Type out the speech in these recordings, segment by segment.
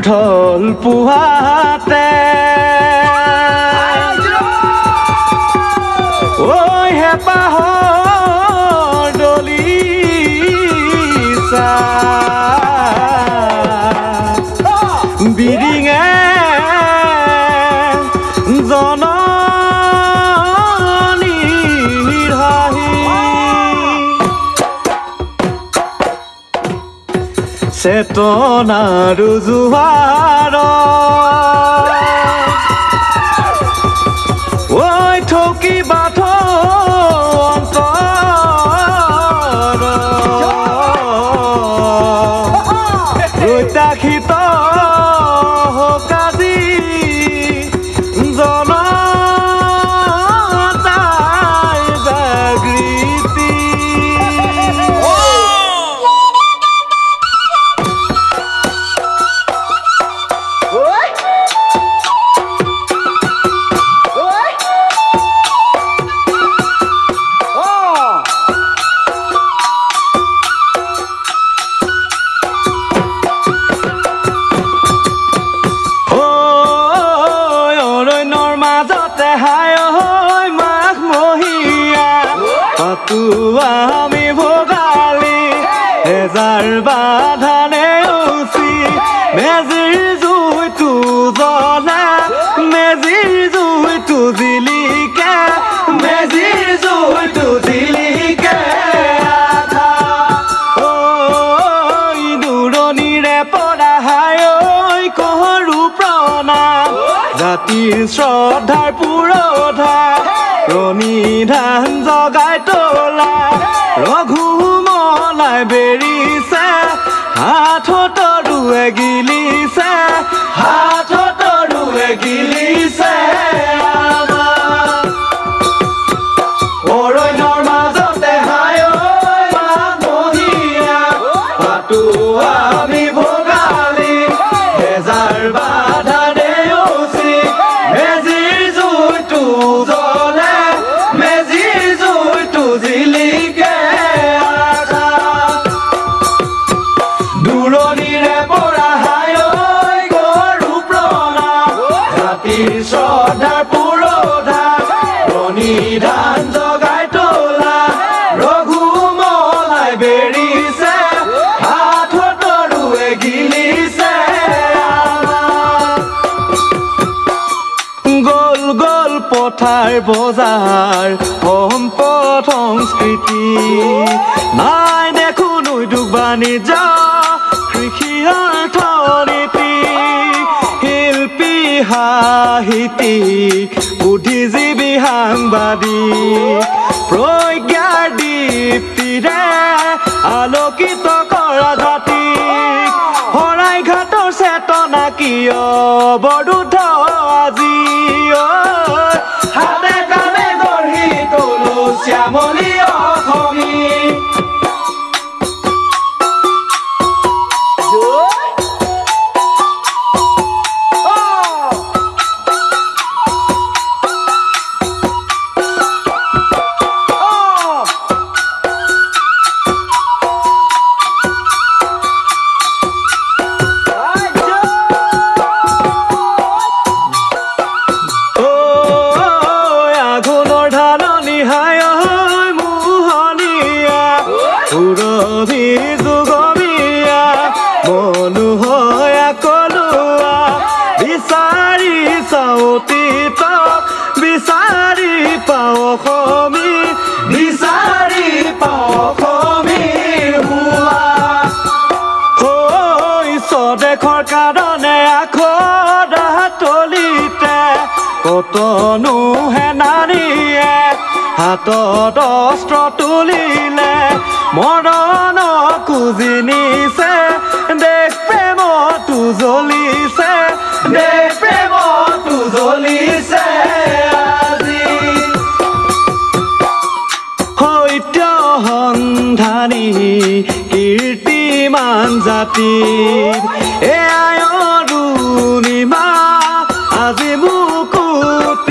ঢল পুহাতে ঐ হেঁপাহৰ দলিচা বিৰিঙে জননীৰ হাঁহি চেতনাৰ জোৱাৰ ঐ ঠকি বাথ অন্তৰ প্ৰত্যাশিত কাজি জনতাৰ জাগৃতি আমি ভোগালী এজাৰ বাধানে উচি মেজিৰ জুইটো জ্বলে মেজিৰ জুইটো জিলিকে মেজিৰ জুইটো জিলিকে ঐ দূৰণিৰে পৰা হাই ঐ কৰো প্ৰণাম জাতিৰ শ্ৰদ্ধাৰ পুৰোধা প্ৰণিধান জগাই তোলা ৰঘুমলাই বেৰিছে হাতৰুৱে গিলিছে হাতৰুৱে গিলিছে অৰণ্যৰ মাজতে হাই ঐ মহীয়া পাতো আমি ভোগালী হেজাৰ বাধাৰে উচি মেজিৰ জুইটো জ্বলে মেজিৰ জুইটো জিলিকে দূৰণিৰে পৰা হাই ঐ কৰো প্ৰণাম জাতিৰ শ্ৰদ্ধাৰ পুৰোধা প্ৰণিধান জগাই তোলা ৰঘুমলাই বেৰিছে হাতৰুৱে গিলিছে গোল গোল পথাৰ বজাৰ সম্পদ সংস্কৃতি নাই দেখোন উদ্যোগ বাণিজ্য কৃষি অৰ্থনীতি শিল্পী সাহিত্যিক বুদ্ধিজীৱী সাংবাদিক প্ৰজ্ঞাৰ দীপ্তিৰে আলোকিত কৰা জাতিক শৰাইঘাটৰ চেতনা কিয় বৰুদ্ধ আজি হাতে কামে গঢ়ি তোলো শ্যামলী অসমী সুৰভি যুগমীয়া মনোহয়া কলোৱা বিচাৰি চাওঁতিত বিচাৰি পাওঁ অসমী বিচাৰি পাওঁ অসমীৰ হোৱা স্বদেশৰ কাৰণে আখৰা তলিতে কতনো সেনানীয়ে হাতত অস্ত্ৰ তুলিলে মৰণকো জিনিছে দেশ প্ৰেমতো জ্বলিছে দেশ প্ৰেমতো জ্বলিছে আজি সত্য সন্ধানী কীৰ্তিমান জাতিৰ এয়াই অৰুণিমা আজি মুকুতিৰ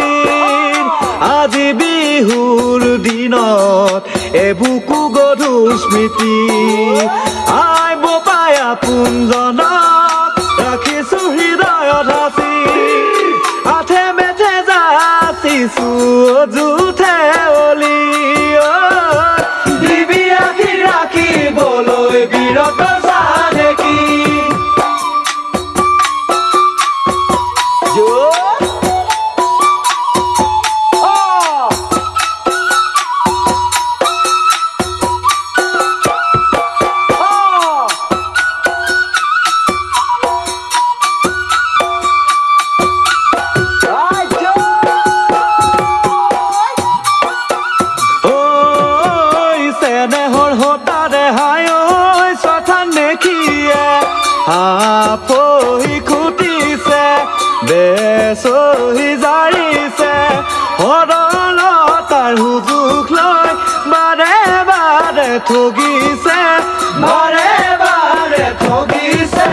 আজি বিহুৰ দিনত এবুকু গধুৰ স্মৃতি আই বপাই আপোনজনক ৰাখিছো ৰাখিছো অযুথে অলি দিবি আখি ৰাখিবলৈ বিৰত জানে কি আপহি খুটিছে বেচহি জাৰিছে সৰলতাৰ সুযোগ লৈ বাৰে বাৰে ঠগিছে বাৰে বাৰে ঠগিছে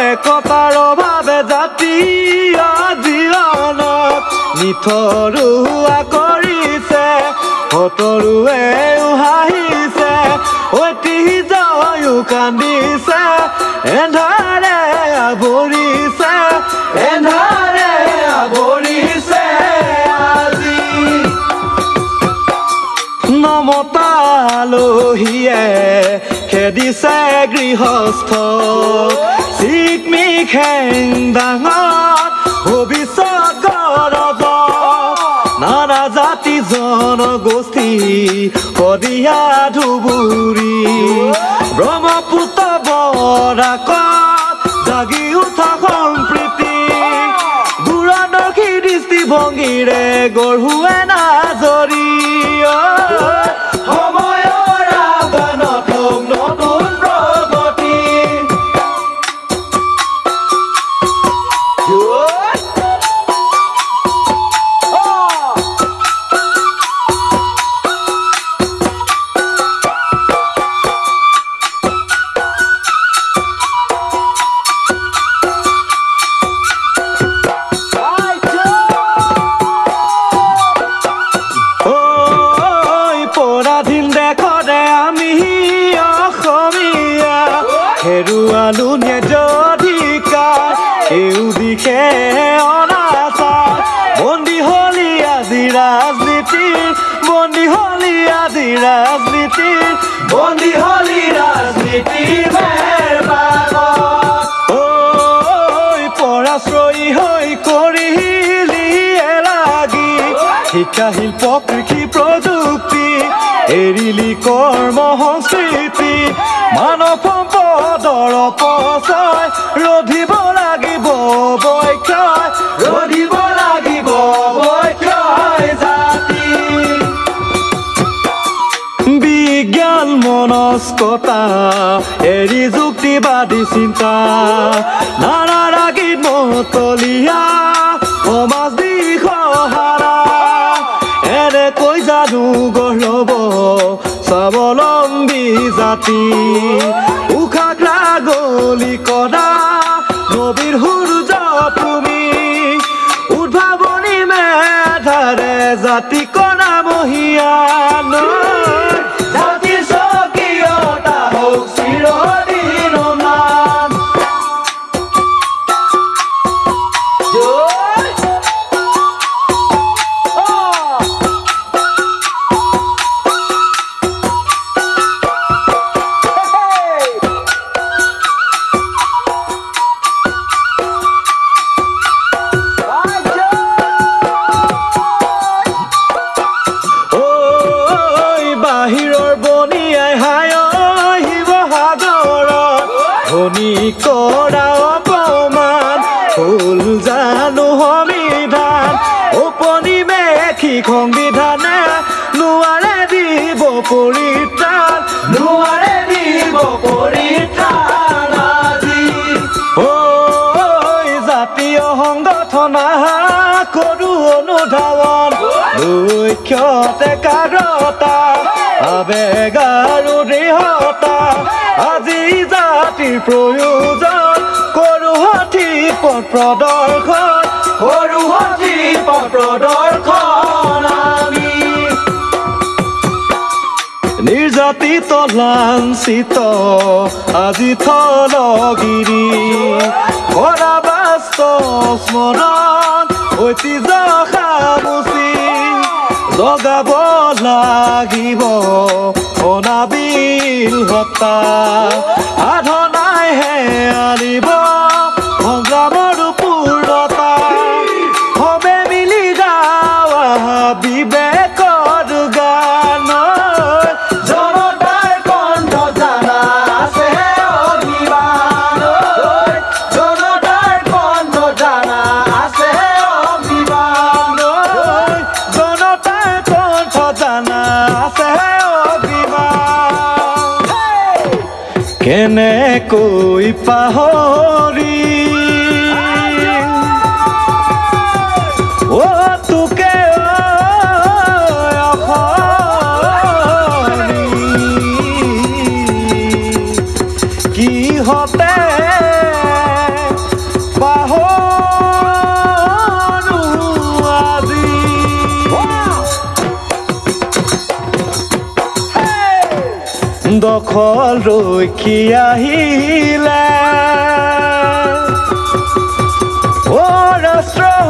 একতাৰ অভাৱে জাতীয় জীৱনত নিথৰুৱা কৰিছে সতৰুৱে হাঁহিছে ঐতিহ্যও কান্দিছে এন্ধাৰে আৱৰিছে আজি নমতা আলহীয়ে খেদিছে গৃহস্থ চিকমিক হেংদাঙত ভৱিষ্যত গৰব নানা জাতি জনগোষ্ঠী শদিয়া ধুবুৰী ব্ৰহ্মপুত্ৰ বৰাকত জাগি উঠা সম্প্ৰীতি দূৰদৰ্শী দৃষ্টিভংগীৰে গঢ়ুৱে নাজৰি সময়ৰ আহ্বানত নতুন প্ৰগতি হেৰুৱালো ন্যায়াধিকাৰ এও দিশে অনাচাৰ বন্দী হলি আজি ৰাজনীতিৰ বন্দী হলি আজি ৰাজনীতিৰ বন্দী হলি ৰাজনীতিৰ পৰাশ্ৰয়ী হৈ কৰিলি এলাগি শিক্ষা শিল্প কৃষি প্ৰযুক্তি এৰিলি কৰ্ম সংস্কৃতি মানৱ সম্পদৰ অপচয় ৰধিব লাগিব বৈক্ষয় জাতি বিজ্ঞান মনস্কতা এৰি যুক্তিবাদী চিন্তা নানাৰাগীত মতলীয়া সমাজ দিশহাৰা এনেকৈ জানো গঢ় ল'ব স্বাৱলম্বী জাতি উশাগ্ৰা গলি কৰা নবীৰ সূৰ্য তুমি উদ্ভাৱনী মেধাৰে জাতি কৰা মহিয়ান জাতিৰ স্বকীয়তা হওক চিৰদিন মান কৰা অপমান ফুল জানো সংবিধান উপনিবেশিক সংবিধানে নোৱাৰে দিব পৰিত্ৰাণ আজি জাতীয় সংগঠন কৰো অনুধাৱন লক্ষ্যত একাগ্ৰতা আবেগ আৰু দৃঢ়তা আজি জাতিৰ প্ৰয়োজন কৰো সঠিক পথ প্ৰদৰ্শন আমি নিৰ্যাতিত লাঞ্চিত আজি থলগিৰি কৰাবাস স্মৰণ ঐতিহ্য খামুচি জগাব লাগিব অনাবিল হতা সাধনাইহে আনিব সংগ্ৰামৰ পূৰ্ণতা সবে মিলি গাৱা বিবেকৰ গান জনতাৰ কণ্ঠ জানা আছে অভিমান জনতাৰ কণ্ঠ জানা আছে অভিমান জনতাৰ কণ্ঠ জানা আছে অভিমান কেনেকৈ পাহৰি তোকে কিহতে পাহৰো আজি দখল ৰখি আহিলে ৰাষ্ট্ৰ